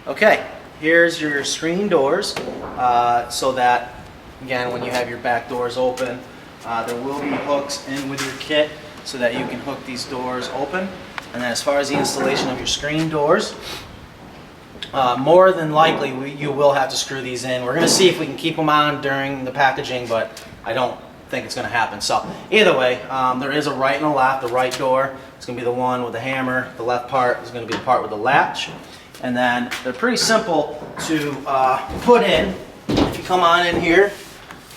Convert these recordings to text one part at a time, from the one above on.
Okay, here's your screen doors, so that, again, when you have your back doors open, there will be hooks in with your kit so that you can hook these doors open. And then as far as the installation of your screen doors, more than likely you will have to screw these in. We're going to see if we can keep them on during the packaging, but I don't think it's going to happen. So either way, there is a right and a left. The right door is going to be the one with the hammer. The left part is going to be the part with the latch. And then they're pretty simple to put in. If you come on in here,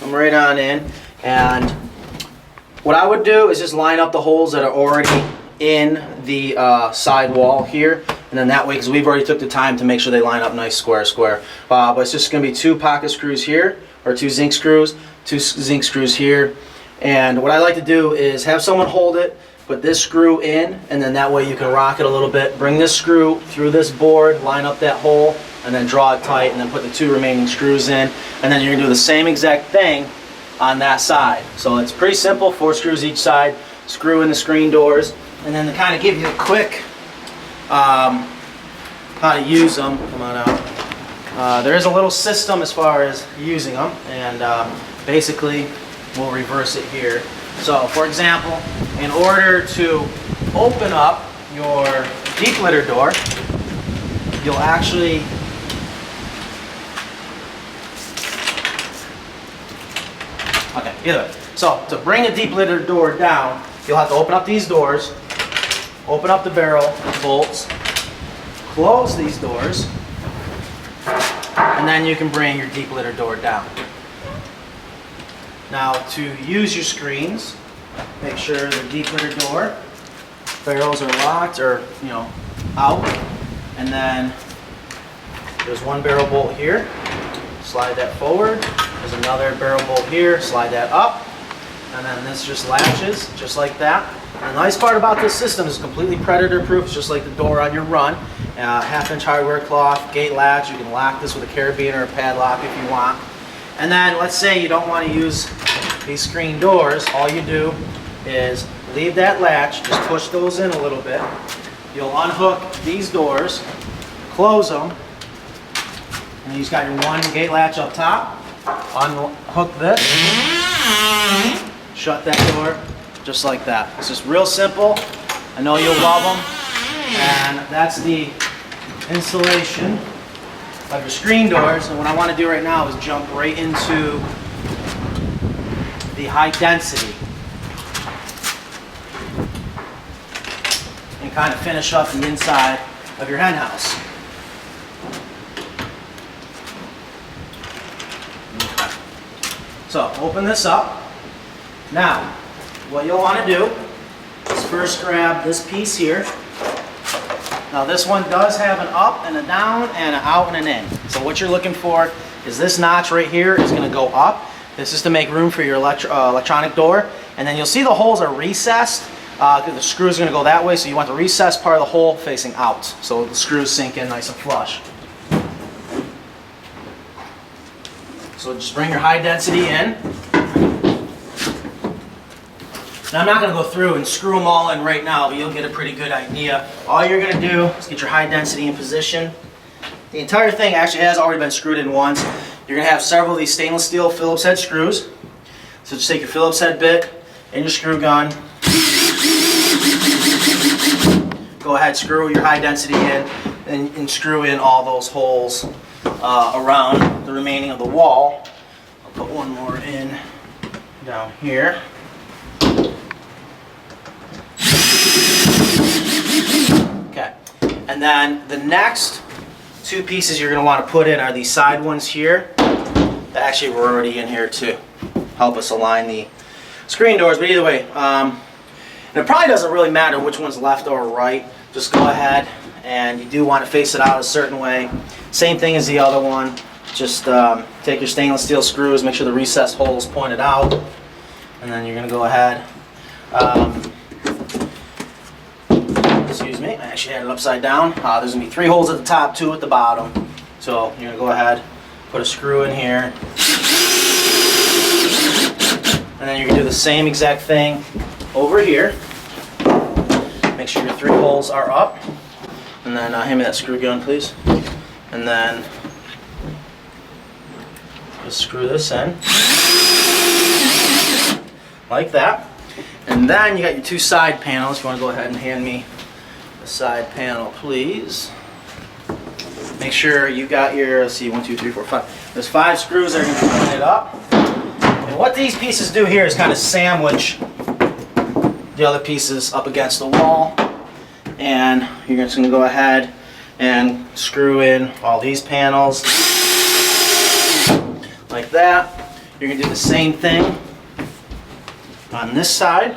come right on in, and what I would do is just line up the holes that are already in the side wall here, and then that way, because we've already took the time to make sure they line up nice square. But it's just going to be 2 pocket screws here, or 2 zinc screws, 2 zinc screws here. And what I like to do is have someone hold it, put this screw in, and then that way you can rock it a little bit. Bring this screw through this board, line up that hole, and then draw it tight, and then put the 2 remaining screws in. And then you're going to do the same exact thing on that side. So it's pretty simple, 4 screws each side, screw in the screen doors. And then to kind of give you a quick how to use them, come on out. There is a little system as far as using them, and basically we'll reverse it here. So for example, in order to open up your deep litter door, you'll actually either way. So to bring a deep litter door down, you'll have to open up these doors, open up the barrel bolts, close these doors, and then you can bring your deep litter door down. Now to use your screens, make sure the deep litter door barrels are locked or out, and then there's 1 barrel bolt here, slide that forward. There's another barrel bolt here, slide that up, and then this just latches just like that. And the nice part about this system is completely predator proof. It's just like the door on your run. 1/2-inch hardware cloth, gate latch. You can lock this with a carabiner or a padlock if you want. And then let's say you don't want to use these screen doors. All you do is leave that latch, just push those in a little bit. You'll unhook these doors, close them, and you just got your 1 gate latch up top. Unhook this, shut that door, just like that. It's just real simple. I know you'll love them. And that's the installation of your screen doors. And what I want to do right now is jump right into the high density and kind of finish up the inside of your hen house. So open this up. Now, what you'll want to do is first grab this piece here. Now this one does have an up and a down and an out and an in. So what you're looking for is this notch right here is going to go up. This is to make room for your electronic door. And then you'll see the holes are recessed. The screw is going to go that way, so you want the recessed part of the hole facing out. So the screws sink in nice and flush. So just bring your high density in. Now I'm not going to go through and screw them all in right now, but you'll get a pretty good idea. All you're going to do is get your high density in position. The entire thing actually has already been screwed in once. You're going to have several of these stainless steel Phillips head screws. So just take your Phillips head bit and your screw gun. Go ahead, screw your high density in and screw in all those holes around the remaining of the wall. I'll put one more in down here. Okay, and then the next 2 pieces you're going to want to put in are these side ones here. That actually were already in here to help us align the screen doors, but either way, and it probably doesn't really matter which one's left or right. Just go ahead, and you do want to face it out a certain way. Same thing as the other one. Just take your stainless steel screws, make sure the recessed hole is pointed out, and then you're going to go ahead. Excuse me, I actually had it upside down. There's going to be 3 holes at the top, 2 at the bottom. So you're going to go ahead, put a screw in here, and then you're going to do the same exact thing over here. Make sure your 3 holes are up, and then hand me that screw gun, please. and then just screw this in like that. And then you got your two side panels. You want to go ahead and hand me the side panel, please. Make sure you got your, let's see, 1, 2, 3, 4, 5. There's 5 screws that are going to open it up. And what these pieces do here is kind of sandwich the other pieces up against the wall. And you're just going to go ahead and screw in all these panels like that. You're going to do the same thing on this side.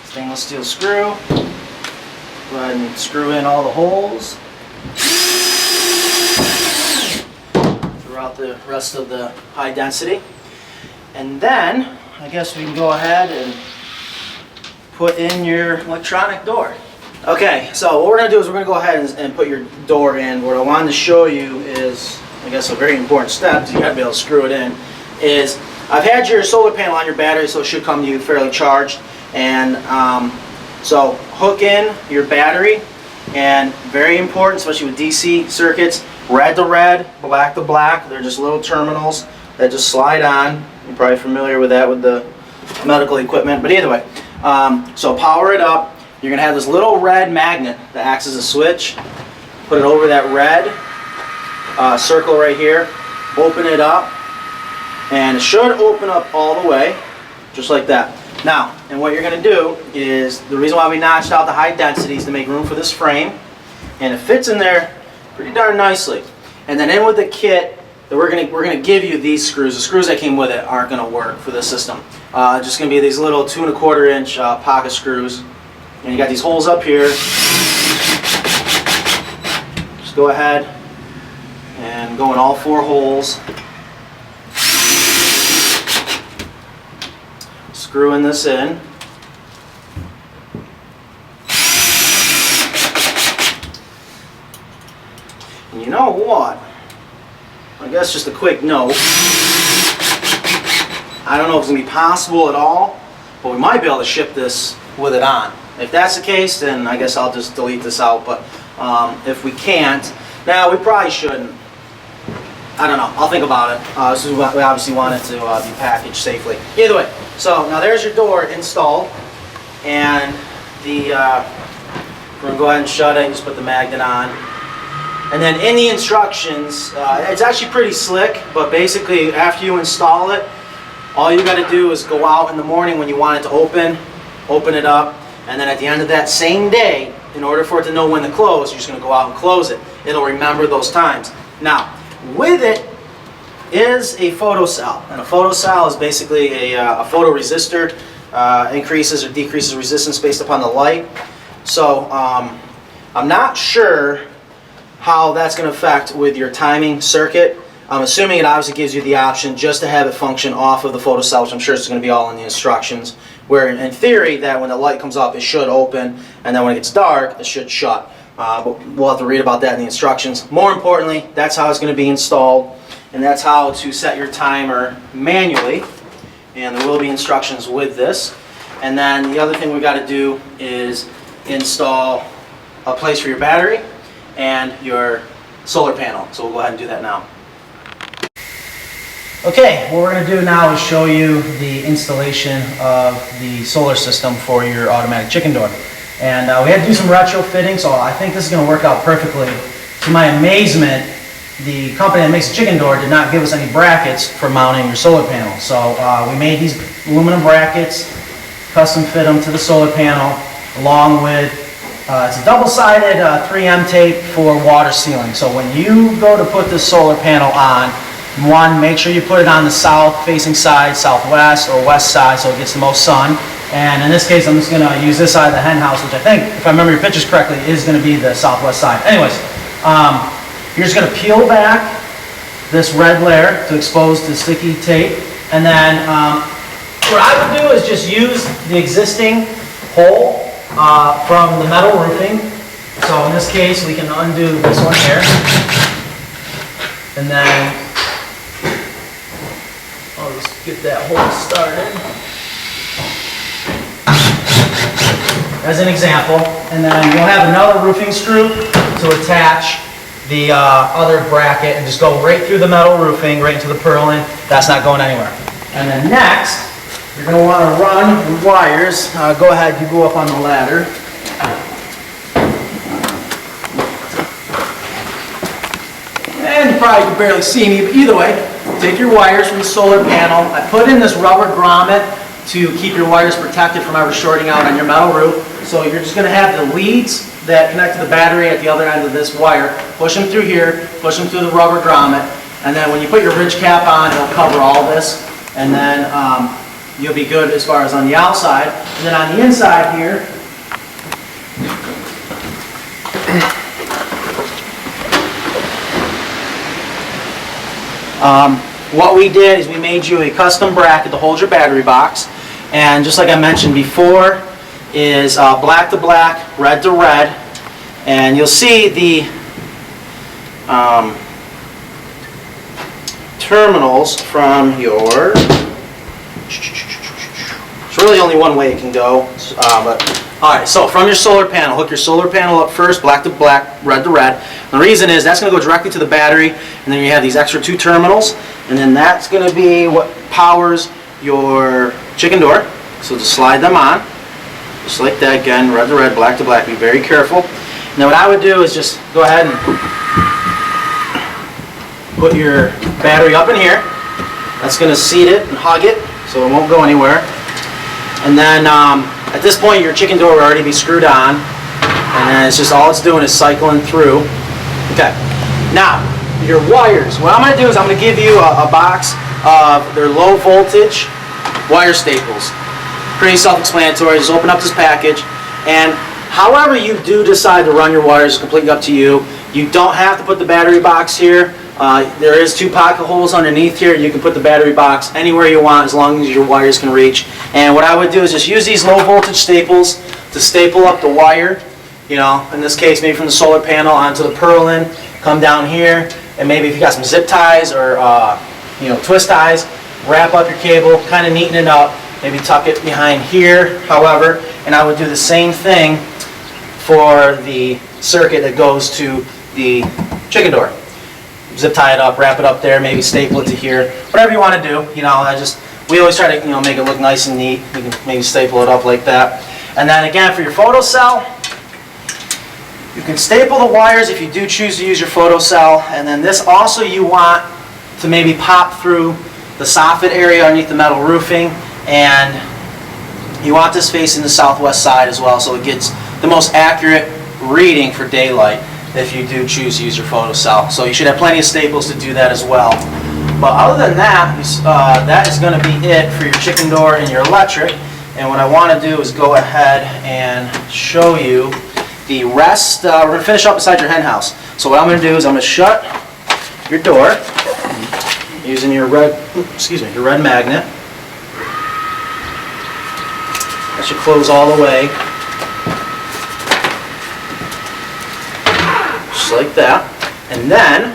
Stainless steel screw. Go ahead and screw in all the holes throughout the rest of the high density. And then I guess we can go ahead and put in your electronic door. Okay, so what we're going to do is we're going to go ahead and put your door in. What I wanted to show you is, I guess, a very important step, because you got to be able to screw it in, is I've had your solar panel on your battery, so it should come to you fairly charged. And so hook in your battery, and very important, especially with DC circuits, red to red, black to black. They're just little terminals that just slide on. You're probably familiar with that with the medical equipment, but either way. So power it up. You're going to have this little red magnet that acts as a switch. Put it over that red circle right here. Open it up, and it should open up all the way, just like that. Now, and what you're going to do is, the reason why we notched out the high densities to make room for this frame, and it fits in there pretty darn nicely. And then in with the kit, we're going to give you these screws. The screws that came with it aren't going to work for this system. Just going to be these little 2 1/4 inch pocket screws, and you got these holes up here. Just go ahead and go in all 4 holes. Screwing this in. And you know what? I guess just a quick note. I don't know if it's going to be possible at all, but we might be able to ship this with it on. If that's the case, then I guess I'll just delete this out. But if we can't, now we probably shouldn't. I don't know. I'll think about it. So we obviously want it to be packaged safely. Either way. So now there's your door installed, and we're going to go ahead and shut it and just put the magnet on. And then in the instructions, it's actually pretty slick, but basically after you install it, all you got to do is go out in the morning when you want it to open it up, and then at the end of that same day, in order for it to know when to close, you're just going to go out and close it. It'll remember those times. Now, with it is a photocell, and a photocell is basically a photoresistor, increases or decreases resistance based upon the light. So I'm not sure how that's going to affect with your timing circuit. I'm assuming it obviously gives you the option just to have it function off of the photocell, which I'm sure it's going to be all in the instructions, where in theory that when the light comes up it should open, and then when it gets dark it should shut. But we'll have to read about that in the instructions. More importantly, that's how it's going to be installed, and that's how to set your timer manually, and there will be instructions with this. And then the other thing we've got to do is install a place for your battery and your solar panel. So we'll go ahead and do that now. Okay, what we're going to do now is show you the installation of the solar system for your automatic chicken door. And we had to do some retrofitting, so I think this is going to work out perfectly. To my amazement, the company that makes the chicken door did not give us any brackets for mounting your solar panel. So we made these aluminum brackets, custom fit them to the solar panel, along with, it's a double-sided 3M tape for water sealing. So when you go to put this solar panel on, one, make sure you put it on the south-facing side, southwest or west side, so it gets the most sun. And in this case, I'm just going to use this side of the hen house, which I think, if I remember your pictures correctly, is going to be the southwest side. Anyways, you're just going to peel back this red layer to expose the sticky tape. And then what I would do is just use the existing hole from the metal roofing. So in this case, we can undo this one here. And then I'll just get that hole started. as an example, and then you'll have another roofing screw to attach the other bracket and just go right through the metal roofing, right into the purlin. That's not going anywhere. And then next, you're going to want to run your wires. Go ahead, you go up on the ladder. And you probably can barely see me, but either way, take your wires from the solar panel. I put in this rubber grommet to keep your wires protected from ever shorting out on your metal roof. So you're just going to have the leads that connect to the battery at the other end of this wire. Push them through here, push them through the rubber grommet, and then when you put your ridge cap on, it'll cover all this, and then you'll be good as far as on the outside. And then on the inside here, what we did is we made you a custom bracket to hold your battery box, and just like I mentioned before, is black to black, red to red, and you'll see the terminals from your, it's really only one way it can go, alright, so from your solar panel, hook your solar panel up first, black to black, red to red. The reason is that's going to go directly to the battery, and then you have these extra two terminals, and then that's going to be what powers your chicken door. So just slide them on, just like that. Again, red to red, black to black. Be very careful. Now what I would do is just go ahead and put your battery up in here. That's going to seat it and hug it, so it won't go anywhere. And then at this point, your chicken door will already be screwed on, and then it's just all it's doing is cycling through. Okay. Now your wires. What I'm going to do is I'm going to give you a box of their low voltage wire staples. Pretty self-explanatory. Just open up this package, and however you do decide to run your wires is completely up to you. You don't have to put the battery box here. There is two pocket holes underneath here. You can put the battery box anywhere you want as long as your wires can reach. And what I would do is just use these low voltage staples to staple up the wire. You know, in this case, maybe from the solar panel onto the purlin. Come down here, and maybe if you got some zip ties or twist ties, wrap up your cable, kind of neaten it up. Maybe tuck it behind here, however, and I would do the same thing for the circuit that goes to the chicken door. Zip tie it up, wrap it up there, maybe staple it to here, whatever you want to do. You know, we always try to make it look nice and neat. You can maybe staple it up like that. And then again, for your photocell, you can staple the wires if you do choose to use your photocell. And then this also you want to maybe pop through the soffit area underneath the metal roofing, and you want this facing the southwest side as well, so it gets the most accurate reading for daylight if you do choose to use your photocell. So you should have plenty of staples to do that as well. But other than that, that is going to be it for your chicken door and your electric. And what I want to do is go ahead and show you the rest. We're going to finish up inside your hen house. So what I'm going to do is I'm going to shut your door using your red magnet. That should close all the way, just like that. And then